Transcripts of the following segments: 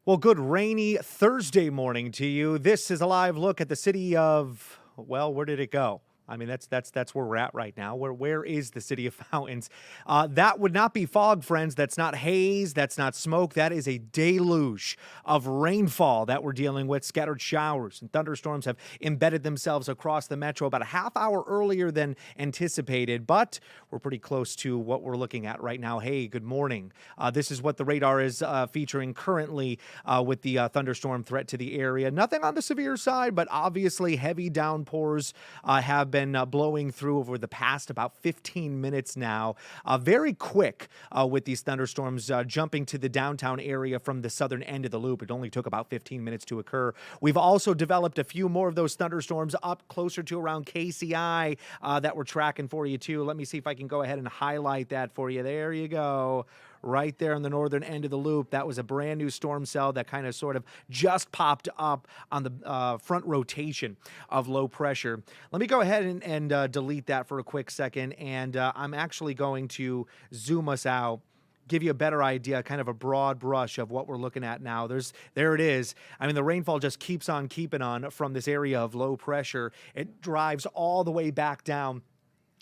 Well, good rainy Thursday morning to you. This is a live look at the city of, well, where did it go? I mean, that's where we're at right now. Where is the city of fountains? That would not be fog, friends. That's not haze. That's not smoke. That is a deluge of rainfall that we're dealing with. Scattered showers and thunderstorms have embedded themselves across the metro about a half hour earlier than anticipated, but we're pretty close to what we're looking at right now. Hey, good morning. This is what the radar is featuring currently with the thunderstorm threat to the area. Nothing on the severe side, but obviously heavy downpours have been blowing through over the past about 15 minutes now. Very quick with these thunderstorms jumping to the downtown area from the southern end of the loop. It only took about 15 minutes to occur. We've also developed a few more of those thunderstorms up closer to around KCI that we're tracking for you too. Let me see if I can go ahead and highlight that for you. There you go. Right there on the northern end of the loop. That was a brand new storm cell that kind of sort of just popped up on the front rotation of low pressure. Let me go ahead and delete that for a quick second. And I'm actually going to zoom us out, give you a better idea, kind of a broad brush of what we're looking at now. There it is. I mean, the rainfall just keeps on keeping on from this area of low pressure. It drives all the way back down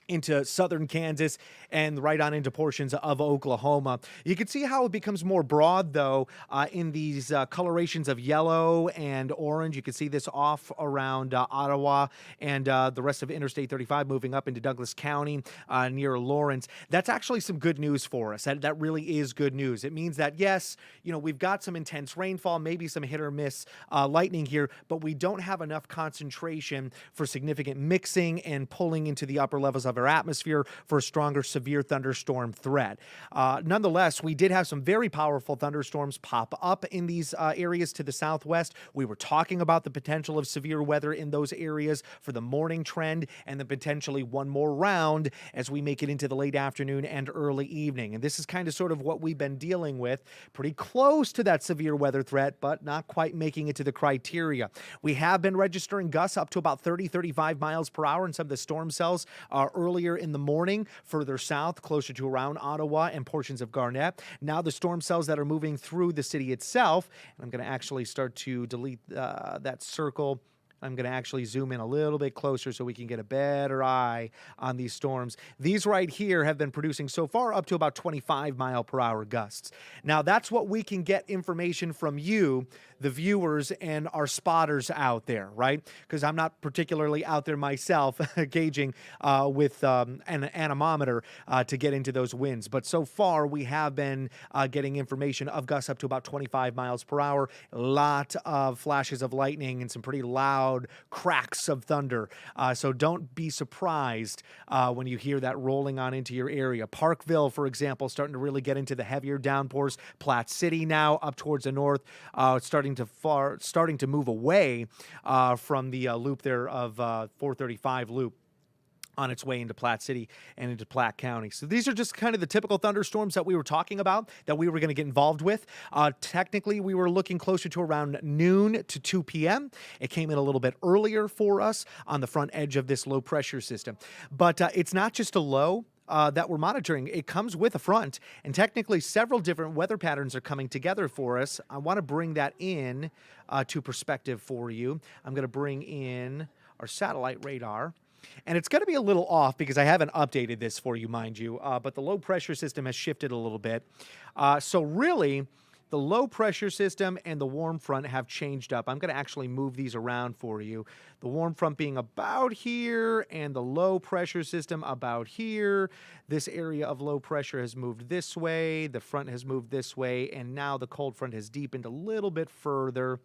into southern Kansas and right on into portions of Oklahoma. You can see how it becomes more broad, though, in these colorations of yellow and orange. You can see this off around Ottawa and the rest of Interstate 35 moving up into Douglas County near Lawrence. That's actually some good news for us. That really is good news. It means that, yes, we've got some intense rainfall, maybe some hit or miss lightning here, but we don't have enough concentration for significant mixing and pulling into the upper levels of our atmosphere for a stronger severe thunderstorm threat. Nonetheless, we did have some very powerful thunderstorms pop up in these areas to the southwest. We were talking about the potential of severe weather in those areas for the morning trend and then potentially one more round as we make it into the late afternoon and early evening. And this is kind of sort of what we've been dealing with, pretty close to that severe weather threat, but not quite making it to the criteria. We have been registering gusts up to about 30, 35 miles per hour in some of the storm cells earlier in the morning, further south, closer to around Ottawa and portions of Garnett. Now the storm cells that are moving through the city itself, and I'm going to actually start to delete that circle. I'm going to actually zoom in a little bit closer so we can get a better eye on these storms. These right here have been producing so far up to about 25 mile per hour gusts. Now that's what we can get information from you, the viewers and our spotters out there, right? Because I'm not particularly out there myself gauging with an anemometer to get into those winds. But so far we have been getting information of gusts up to about 25 miles per hour, a lot of flashes of lightning and some pretty loud cracks of thunder. So don't be surprised when you hear that rolling on into your area. Parkville, for example, starting to really get into the heavier downpours. Platte City now up towards the north, starting to move away from the loop there of 435 loop on its way into Platte City and into Platte County. So these are just kind of the typical thunderstorms that we were talking about that we were going to get involved with. Technically, we were looking closer to around noon to 2 p.m. It came in a little bit earlier for us on the front edge of this low pressure system. But it's not just a low that we're monitoring. It comes with a front, and technically several different weather patterns are coming together for us. I want to bring that in to perspective for you. I'm going to bring in our satellite radar. And it's going to be a little off because I haven't updated this for you, mind you, but the low pressure system has shifted a little bit. So really, the low pressure system and the warm front have changed up. I'm going to actually move these around for you. The warm front being about here and the low pressure system about here. This area of low pressure has moved this way. The front has moved this way. And now the cold front has deepened a little bit further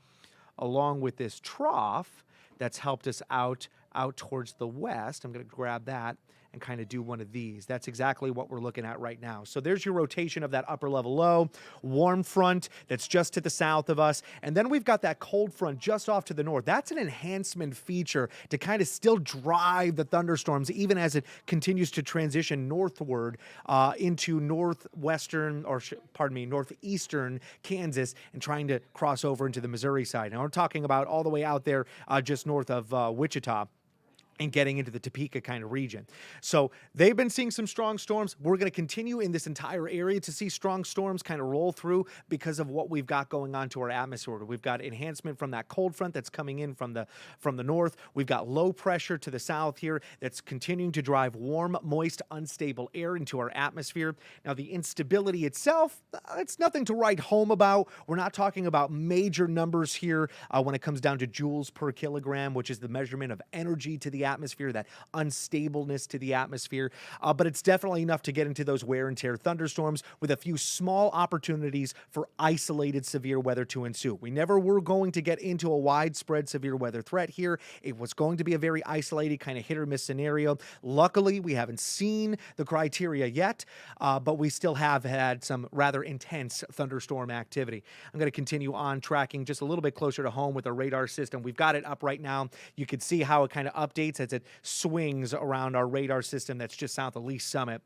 along with this trough that's helped us out towards the west. I'm going to grab that and kind of do one of these. That's exactly what we're looking at right now. So there's your rotation of that upper level low, warm front that's just to the south of us. And then we've got that cold front just off to the north. That's an enhancement feature to kind of still drive the thunderstorms even as it continues to transition northward into northeastern Kansas and trying to cross over into the Missouri side. Now we're talking about all the way out there just north of Wichita. and getting into the Topeka kind of region. So they've been seeing some strong storms. We're going to continue in this entire area to see strong storms kind of roll through because of what we've got going on to our atmosphere. We've got enhancement from that cold front that's coming in from the north. We've got low pressure to the south here that's continuing to drive warm, moist, unstable air into our atmosphere. Now, the instability itself, it's nothing to write home about. We're not talking about major numbers here when it comes down to joules per kilogram, which is the measurement of energy to the atmosphere, that unstableness to the atmosphere. But it's definitely enough to get into those wear and tear thunderstorms with a few small opportunities for isolated severe weather to ensue. We never were going to get into a widespread severe weather threat here. It was going to be a very isolated kind of hit or miss scenario. Luckily, we haven't seen the criteria yet, but we still have had some rather intense thunderstorm activity. I'm going to continue on tracking just a little bit closer to home with our radar system. We've got it up right now. You can see how it kind of updates as it swings around our radar system that's just south of Lee Summit.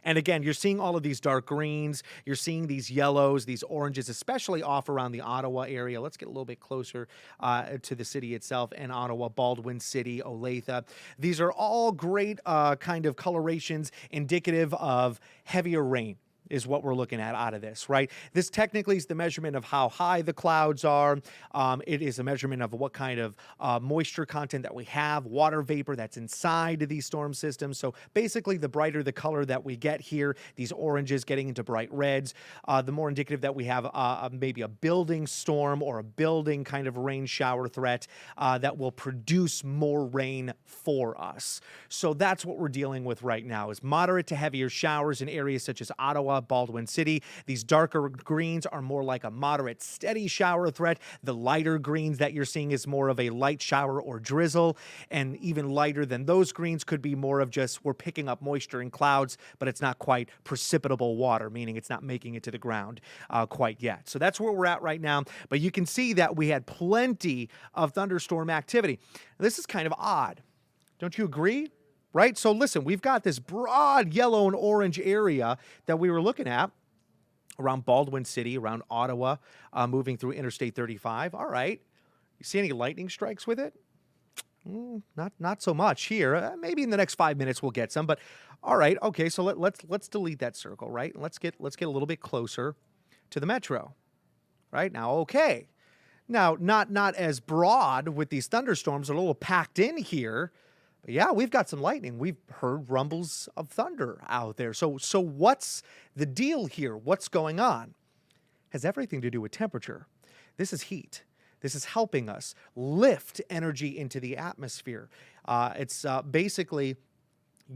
And again, you're seeing all of these dark greens, you're seeing these yellows, these oranges, especially off around the Ottawa area. Let's get a little bit closer to the city itself and Ottawa, Baldwin City, Olathe. These are all great kind of colorations indicative of heavier rain, is what we're looking at out of this, right? This technically is the measurement of how high the clouds are. It is a measurement of what kind of moisture content that we have, water vapor that's inside of these storm systems. So basically, the brighter the color that we get here, these oranges getting into bright reds, the more indicative that we have maybe a building storm or a building kind of rain shower threat that will produce more rain for us. So that's what we're dealing with right now, is moderate to heavier showers in areas such as Ottawa, Baldwin City. These darker greens are more like a moderate, steady shower threat. The lighter greens that you're seeing is more of a light shower or drizzle, and even lighter than those greens could be more of just we're picking up moisture in clouds, but it's not quite precipitable water, meaning it's not making it to the ground quite yet. So that's where we're at right now, but you can see that we had plenty of thunderstorm activity. This is kind of odd. Don't you agree? Right? So listen, we've got this broad yellow and orange area that we were looking at around Baldwin City, around Ottawa, moving through Interstate 35. All right. You see any lightning strikes with it? Not so much here. Maybe in the next 5 minutes we'll get some, but all right. Okay, so let's delete that circle, right? Let's get a little bit closer to the metro. Right? Now, okay. Now, not as broad with these thunderstorms, a little packed in here. But yeah, we've got some lightning. We've heard rumbles of thunder out there. So what's the deal here? What's going on? Has everything to do with temperature. This is heat. This is helping us lift energy into the atmosphere. It's basically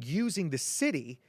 using the city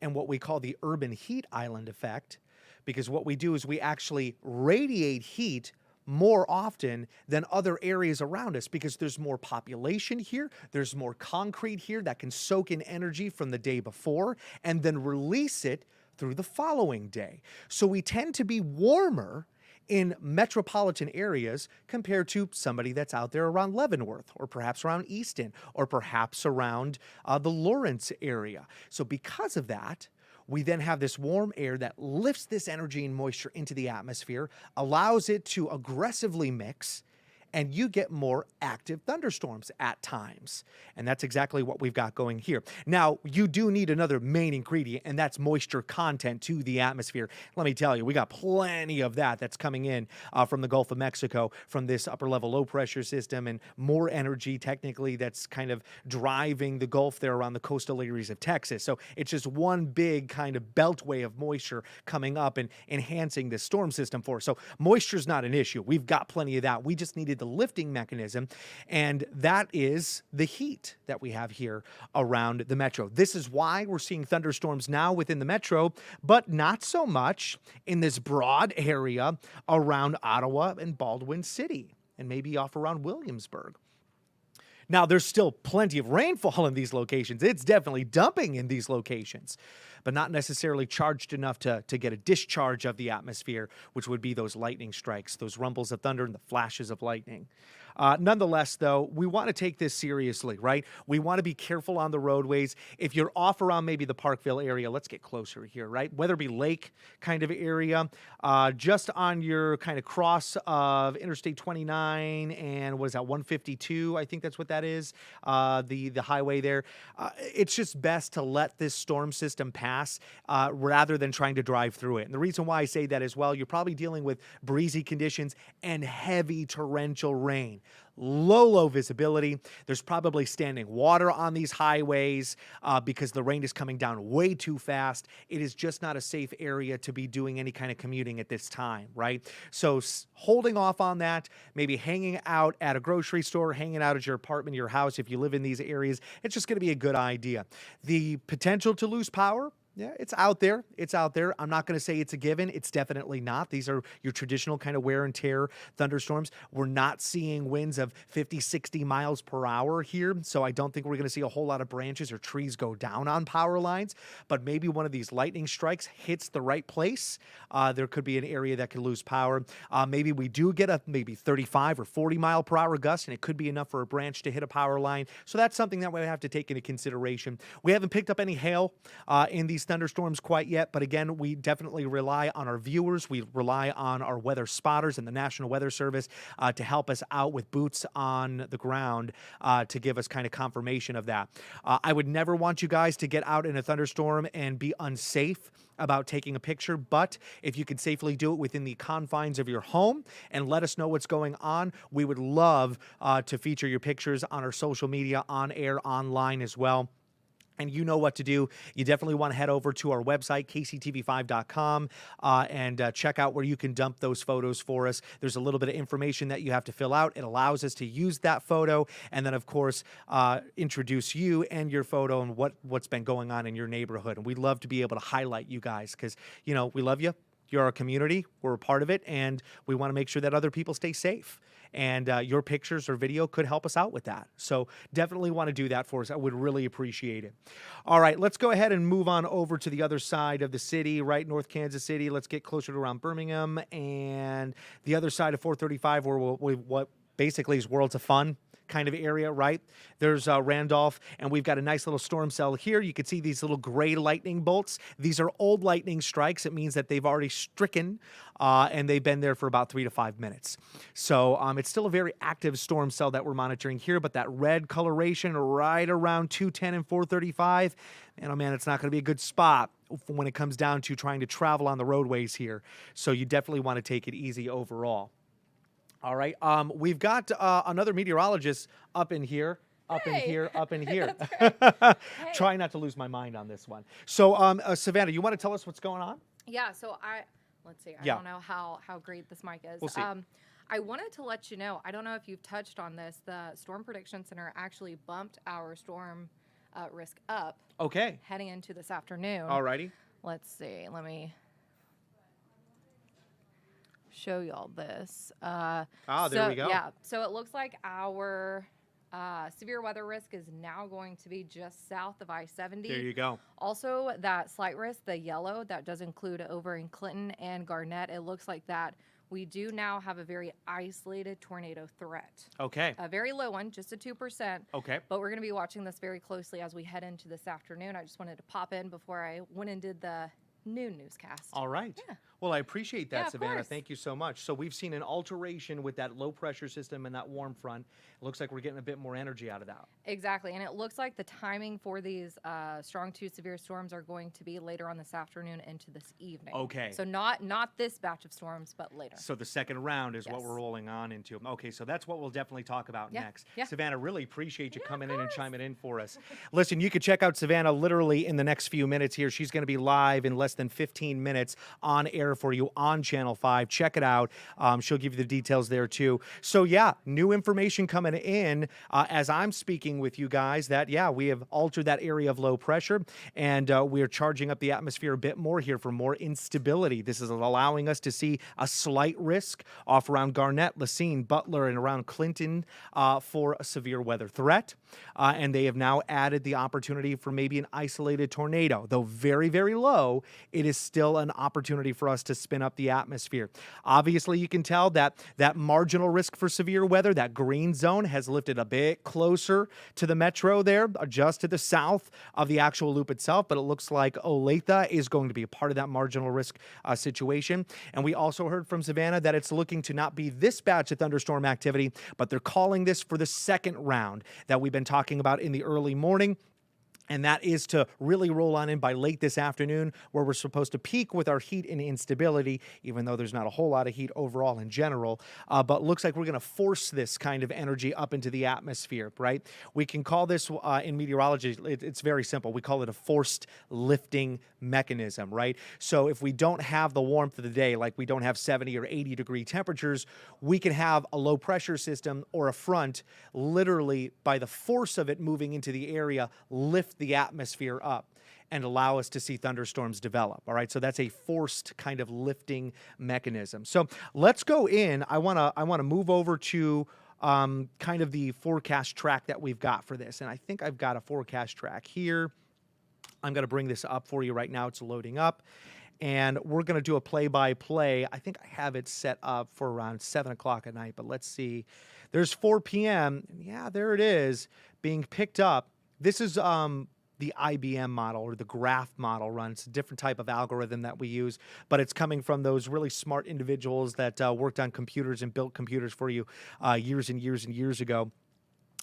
and what we call the urban heat island effect, because what we do is we actually radiate heat more often than other areas around us because there's more population here, there's more concrete here that can soak in energy from the day before and then release it through the following day. So we tend to be warmer in metropolitan areas compared to somebody that's out there around Leavenworth or perhaps around Easton or perhaps around the Lawrence area. So because of that, we then have this warm air that lifts this energy and moisture into the atmosphere, allows it to aggressively mix, and you get more active thunderstorms at times. And that's exactly what we've got going here. Now, you do need another main ingredient, and that's moisture content to the atmosphere. Let me tell you, we got plenty of that that's coming in from the Gulf of Mexico, from this upper level low pressure system, and more energy technically that's kind of driving the Gulf there around the coastal areas of Texas. So it's just one big kind of beltway of moisture coming up and enhancing this storm system for us. So moisture's not an issue. We've got plenty of that. We just needed the lifting mechanism, and that is the heat that we have here around the metro. This is why we're seeing thunderstorms now within the metro, but not so much in this broad area around Ottawa and Baldwin City, and maybe off around Williamsburg. Now, there's still plenty of rainfall in these locations. It's definitely dumping in these locations, but not necessarily charged enough to get a discharge of the atmosphere, which would be those lightning strikes, those rumbles of thunder and the flashes of lightning. Nonetheless, though, we want to take this seriously, right? We want to be careful on the roadways. If you're off around maybe the Parkville area, let's get closer here, right? Weatherby Lake kind of area, just on your kind of cross of Interstate 29 and what is that, 152? I think that's what that is, the highway there. It's just best to let this storm system pass rather than trying to drive through it. And the reason why I say that as well, you're probably dealing with breezy conditions and heavy torrential rain. Low visibility. There's probably standing water on these highways because the rain is coming down way too fast. It is just not a safe area to be doing any kind of commuting at this time, right? So holding off on that, maybe hanging out at a grocery store, hanging out at your apartment, your house, if you live in these areas, it's just going to be a good idea. The potential to lose power, yeah, it's out there. It's out there. I'm not going to say it's a given. It's definitely not. These are your traditional kind of wear and tear thunderstorms. We're not seeing winds of 50, 60 miles per hour here. So I don't think we're going to see a whole lot of branches or trees go down on power lines. But maybe one of these lightning strikes hits the right place. There could be an area that could lose power. Maybe we do get a maybe 35 or 40 mile per hour gust, and it could be enough for a branch to hit a power line. So that's something that we have to take into consideration. We haven't picked up any hail in these thunderstorms quite yet, but again, we definitely rely on our viewers. We rely on our weather spotters and the National Weather Service to help us out with boots on the ground to give us kind of confirmation of that. I would never want you guys to get out in a thunderstorm and be unsafe about taking a picture, but if you can safely do it within the confines of your home and let us know what's going on, we would love to feature your pictures on our social media, on air, online as well. And you know what to do. You definitely want to head over to our website, kctv5.com, and check out where you can dump those photos for us. There's a little bit of information that you have to fill out. It allows us to use that photo and then, of course, introduce you and your photo and what's been going on in your neighborhood. And we'd love to be able to highlight you guys because, you know, we love you. You're our community. We're a part of it, and we want to make sure that other people stay safe. And your pictures or video could help us out with that. So definitely want to do that for us. I would really appreciate it. All right, let's go ahead and move on over to the other side of the city, right? North Kansas City. Let's get closer to around Birmingham and the other side of 435 where what basically is Worlds of Fun kind of area, right? There's Randolph, and we've got a nice little storm cell here. You can see these little gray lightning bolts. These are old lightning strikes. It means that they've already stricken, and they've been there for about 3 to 5 minutes. So it's still a very active storm cell that we're monitoring here, but that red coloration right around 210 and 435, man, oh man, it's not going to be a good spot when it comes down to trying to travel on the roadways here. So you definitely want to take it easy overall. All right. We've got another meteorologist up in here. Up in here. Try not to lose my mind on this one. So, Savannah, you want to tell us what's going on? Yeah. So let's see. I don't know how great this mic is. We'll see. I wanted to let you know. I don't know if you've touched on this. The Storm Prediction Center actually bumped our storm risk up. Okay. Heading into this afternoon. All righty. Let's see. Let me show y'all this. There we go. Yeah. So it looks like our severe weather risk is now going to be just south of I-70. There you go. Also, that slight risk, the yellow, that does include over in Clinton and Garnett. It looks like that we do now have a very isolated tornado threat. Okay. A very low one, just a 2%. Okay. But we're going to be watching this very closely as we head into this afternoon. I just wanted to pop in before I went and did the noon newscast. All right. Yeah. Well, I appreciate that, Yeah, of Savannah. course. Thank you so much. So we've seen an alteration with that low pressure system and that warm front. It looks like we're getting a bit more energy out of that. Exactly. And it looks like the timing for these strong 2 severe storms are going to be later on this afternoon into this evening. Okay. So not this batch of storms, but later. So the second round is what Yes. we're rolling on into. Okay, so that's what we'll definitely talk about Yeah, next. yeah. Savannah, really appreciate you Yeah, coming of in and course. chiming in for us. Listen, you can check out Savannah literally in the next few minutes here. She's going to be live in less than 15 minutes on air for you on Channel 5. Check it out. She'll give you the details there too. So yeah, new information coming in as I'm speaking with you guys that, yeah, we have altered that area of low pressure and we are charging up the atmosphere a bit more here for more instability. This is allowing us to see a slight risk off around Garnett, Lacine, Butler, and around Clinton for a severe weather threat. And they have now added the opportunity for maybe an isolated tornado, though very, very low. it is still an opportunity for us to spin up the atmosphere. Obviously, you can tell that that marginal risk for severe weather, that green zone, has lifted a bit closer to the metro there, just to the south of the actual loop itself. But it looks like Olathe is going to be a part of that marginal risk situation. And we also heard from Savannah that it's looking to not be this batch of thunderstorm activity, but they're calling this for the second round that we've been talking about in the early morning. And that is to really roll on in by late this afternoon, where we're supposed to peak with our heat and instability, even though there's not a whole lot of heat overall in general. But looks like we're going to force this kind of energy up into the atmosphere, right? We can call this in meteorology, it's very simple. We call it a forced lifting mechanism, right? So if we don't have the warmth of the day, like we don't have 70 or 80 degree temperatures, we can have a low pressure system or a front literally by the force of it moving into the area, lift the atmosphere up and allow us to see thunderstorms develop. All right, so that's a forced kind of lifting mechanism. So let's go in. I want to move over to kind of the forecast track that we've got for this, and I think I've got a forecast track here. I'm going to bring this up for you right now. It's loading up. And we're going to do a play-by-play. I think I have it set up for around 7 o'clock at night, but let's see. There's 4 p.m. Yeah, there it is, being picked up. This is the IBM model or the graph model run. It's a different type of algorithm that we use, but it's coming from those really smart individuals that worked on computers and built computers for you years and years and years ago.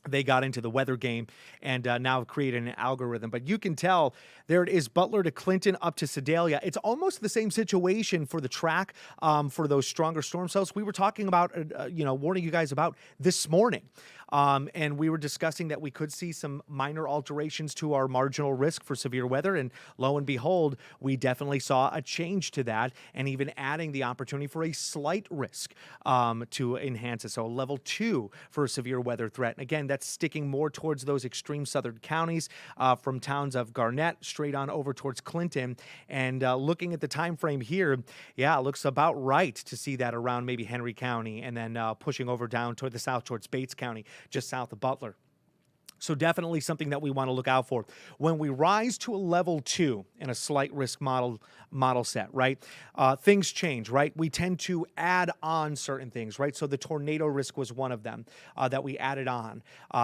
They got into the weather game and now have created an algorithm. But you can tell there it is, Butler to Clinton up to Sedalia. It's almost the same situation for the track for those stronger storm cells we were talking about, warning you guys about this morning. And we were discussing that we could see some minor alterations to our marginal risk for severe weather. And lo and behold, we definitely saw a change to that, and even adding the opportunity for a slight risk to enhance it. So level 2 for a severe weather threat. And again, that's sticking more towards those extreme southern counties from towns of Garnett straight on over towards Clinton. And looking at the time frame here, yeah, it looks about right to see that around maybe Henry County, and then pushing over down toward the south towards Bates County, just south of Butler. So definitely something that we want to look out for. When we rise to a level 2 in a slight risk model set, right, things change, right? We tend to add on certain things, right? So the tornado risk was one of them that we added on.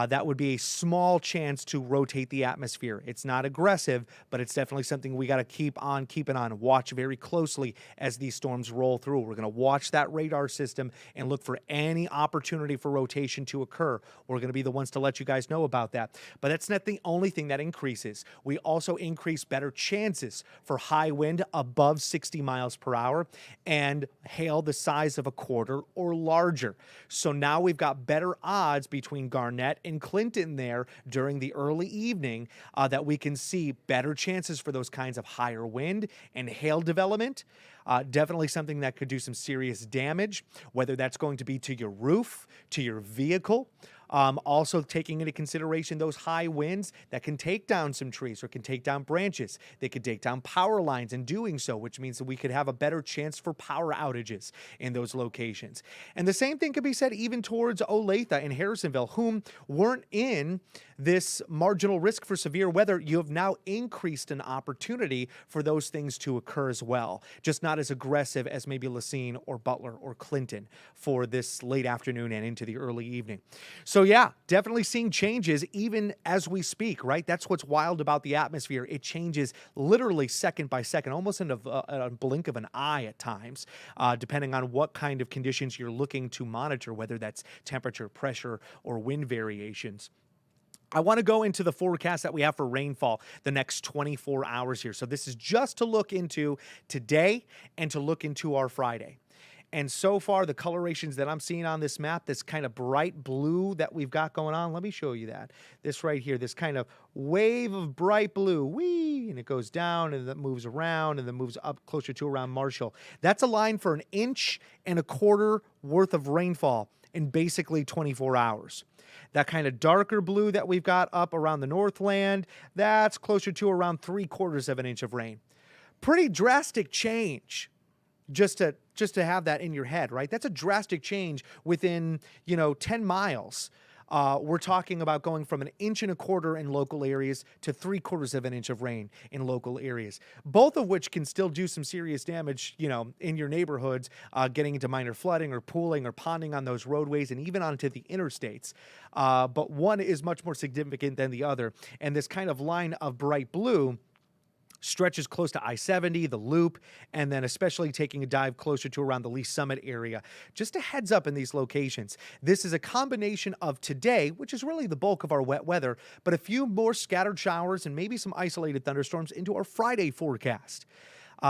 That would be a small chance to rotate the atmosphere. It's not aggressive, but it's definitely something we got to keep on keeping on. Watch very closely as these storms roll through. We're going to watch that radar system and look for any opportunity for rotation to occur. We're going to be the ones to let you guys know about that. But that's not the only thing that increases. We also increase better chances for high wind above 60 miles per hour and hail the size of a quarter or larger. So now we've got better odds between Garnett and Clinton there during the early evening that we can see better chances for those kinds of higher wind and hail development. Definitely something that could do some serious damage, whether that's going to be to your roof, to your vehicle. Also taking into consideration those high winds that can take down some trees or can take down branches. They could take down power lines in doing so, which means that we could have a better chance for power outages in those locations. And the same thing could be said even towards Olathe and Harrisonville, whom weren't in this marginal risk for severe weather. You have now increased an opportunity for those things to occur as well, just not as aggressive as maybe Lacine or Butler or Clinton for this late afternoon and into the early evening. So yeah, definitely seeing changes even as we speak, right? That's what's wild about the atmosphere. It changes literally second by second, almost in a blink of an eye at times, depending on what kind of conditions you're looking to monitor, whether that's temperature, pressure, or wind variations. I want to go into the forecast that we have for rainfall the next 24 hours here. So this is just to look into today and to look into our Friday. And so far, the colorations that I'm seeing on this map, this kind of bright blue that we've got going on, let me show you that. This right here, this kind of wave of bright blue, whee, and it goes down and then moves around and then moves up closer to around Marshall. That's a line for 1.25 inches worth of rainfall in basically 24 hours. That kind of darker blue that we've got up around the Northland, that's closer to around 3/4 inch of rain. Pretty drastic change. Just to have that in your head, right? That's a drastic change within, 10 miles we're talking about going from 1.25 inches in local areas to 3/4 of an inch of rain in local areas, both of which can still do some serious damage, in your neighborhoods, getting into minor flooding or pooling or ponding on those roadways and even onto the interstates. But one is much more significant than the other. And this kind of line of bright blue stretches close to I-70, the Loop, and then especially taking a dive closer to around the Lee Summit area. Just a heads up in these locations. This is a combination of today, which is really the bulk of our wet weather, but a few more scattered showers and maybe some isolated thunderstorms into our Friday forecast,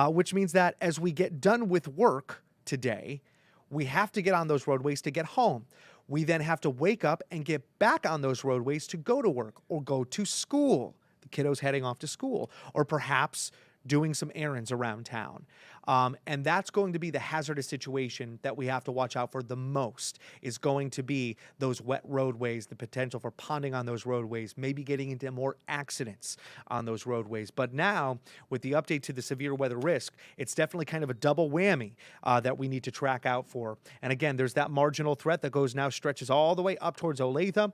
which means that as we get done with work today, we have to get on those roadways to get home. We then have to wake up and get back on those roadways to go to work or go to school. The kiddos heading off to school, or perhaps doing some errands around town. And that's going to be the hazardous situation that we have to watch out for the most, is going to be those wet roadways, the potential for ponding on those roadways, maybe getting into more accidents on those roadways. But now, with the update to the severe weather risk, it's definitely kind of a double whammy that we need to track out for. And again, there's that marginal threat that stretches all the way up towards Olathe.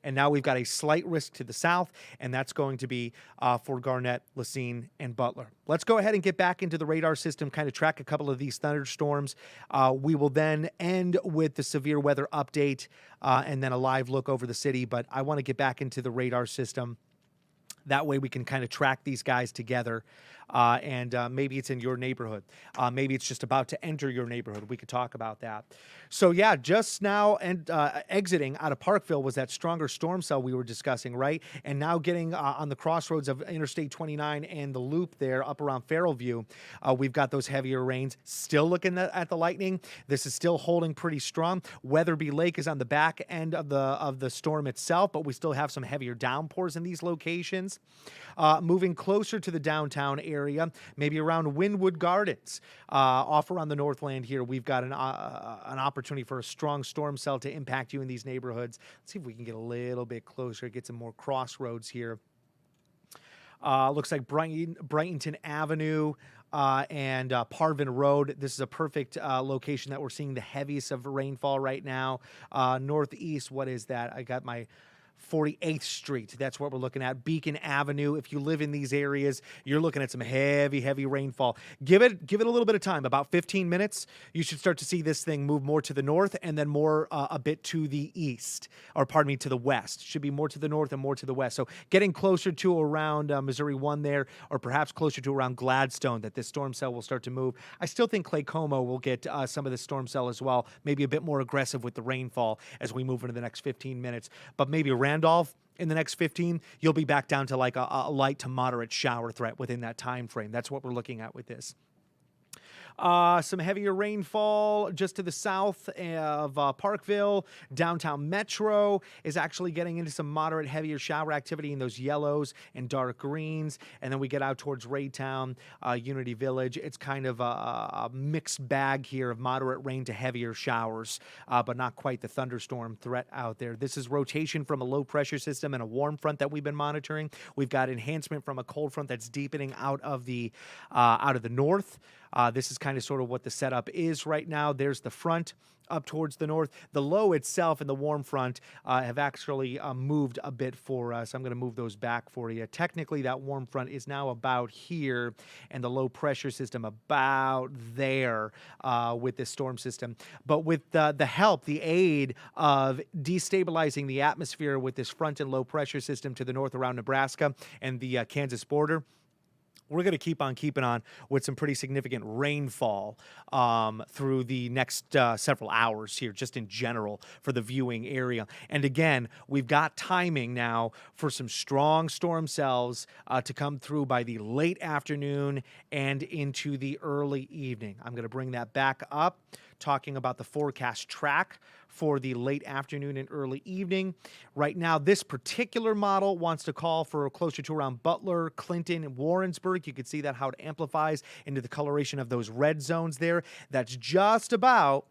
And now we've got a slight risk to the south, and that's going to be for Garnett, Lacine, and Butler. Let's go ahead and get back into the radar system, kind of track a couple of these thunderstorms. We will then end with the severe weather update and then a live look over the city, but I want to get back into the radar system. That way we can kind of track these guys together, and maybe it's in your neighborhood. Maybe it's just about to enter your neighborhood. We could talk about that. So yeah, just now and exiting out of Parkville was that stronger storm cell we were discussing, right? And now getting on the crossroads of Interstate 29 and the Loop there up around Farrellview, we've got those heavier rains. Still looking at the lightning. This is still holding pretty strong. Weatherby Lake is on the back end of the storm itself, but we still have some heavier downpours in these locations. Moving closer to the downtown area, maybe around Wynwood Gardens, off around the Northland here, we've got an opportunity for a strong storm cell to impact you in these neighborhoods. Let's see if we can get a little bit closer, get some more crossroads here. Looks like Brightonton Avenue and Parvin Road. This is a perfect location that we're seeing the heaviest of rainfall right now. Northeast, what is that? I got my 48th Street. That's what we're looking at. Beacon Avenue. If you live in these areas, you're looking at some heavy rainfall. Give it a little bit of time, about 15 minutes. You should start to see this thing move more to the north and then more a bit to the east, or pardon me, to the west. Should be more to the north and more to the west. So getting closer to around Missouri 1 there, or perhaps closer to around Gladstone, that this storm cell will start to move. I still think Clay Como will get some of the storm cell as well, maybe a bit more aggressive with the rainfall as we move into the next 15 minutes. But maybe Randolph in the next 15, you'll be back down to like a light to moderate shower threat within that time frame. That's what we're looking at with this. Some heavier rainfall just to the south of Parkville. Downtown Metro is actually getting into some moderate, heavier shower activity in those yellows and dark greens. And then we get out towards Raytown, Unity Village. It's kind of a mixed bag here of moderate rain to heavier showers, but not quite the thunderstorm threat out there. This is rotation from a low pressure system and a warm front that we've been monitoring. We've got enhancement from a cold front that's deepening out of the north. This is kind of sort of what the setup is right now. There's the front up towards the north. The low itself and the warm front have actually moved a bit for us. I'm going to move those back for you. Technically, that warm front is now about here, and the low pressure system about there with this storm system. But with the help, the aid of destabilizing the atmosphere with this front and low pressure system to the north around Nebraska and the Kansas border, we're going to keep on keeping on with some pretty significant rainfall through the next several hours here, just in general for the viewing area. And again, we've got timing now for some strong storm cells to come through by the late afternoon and into the early evening. I'm going to bring that back up, talking about the forecast track for the late afternoon and early evening. Right now, this particular model wants to call for closer to around Butler, Clinton, and Warrensburg. You can see that how it amplifies into the coloration of those red zones there. That's just about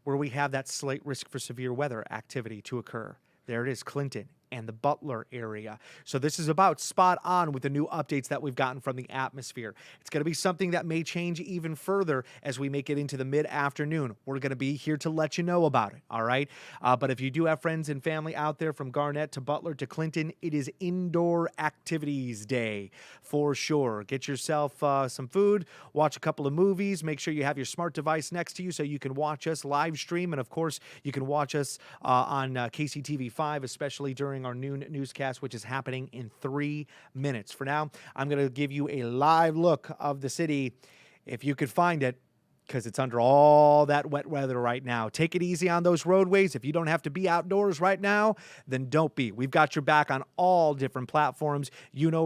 where we have that slight risk for severe weather activity to occur. There it is, Clinton, and the Butler area. So this is about spot on with the new updates that we've gotten from the atmosphere. It's going to be something that may change even further as we make it into the mid-afternoon. We're going to be here to let you know about it, all right? But if you do have friends and family out there from Garnett to Butler to Clinton, it is Indoor Activities Day for sure. Get yourself some food, watch a couple of movies, make sure you have your smart device next to you so you can watch us live stream. And of course, you can watch us on KCTV5, especially during our noon newscast, which is happening in 3 minutes. For now, I'm going to give you a live look of the city, if you could find it, because it's under all that wet weather right now. Take it easy on those roadways. If you don't have to be outdoors right now, then don't be. We've got your back on all different platforms. You know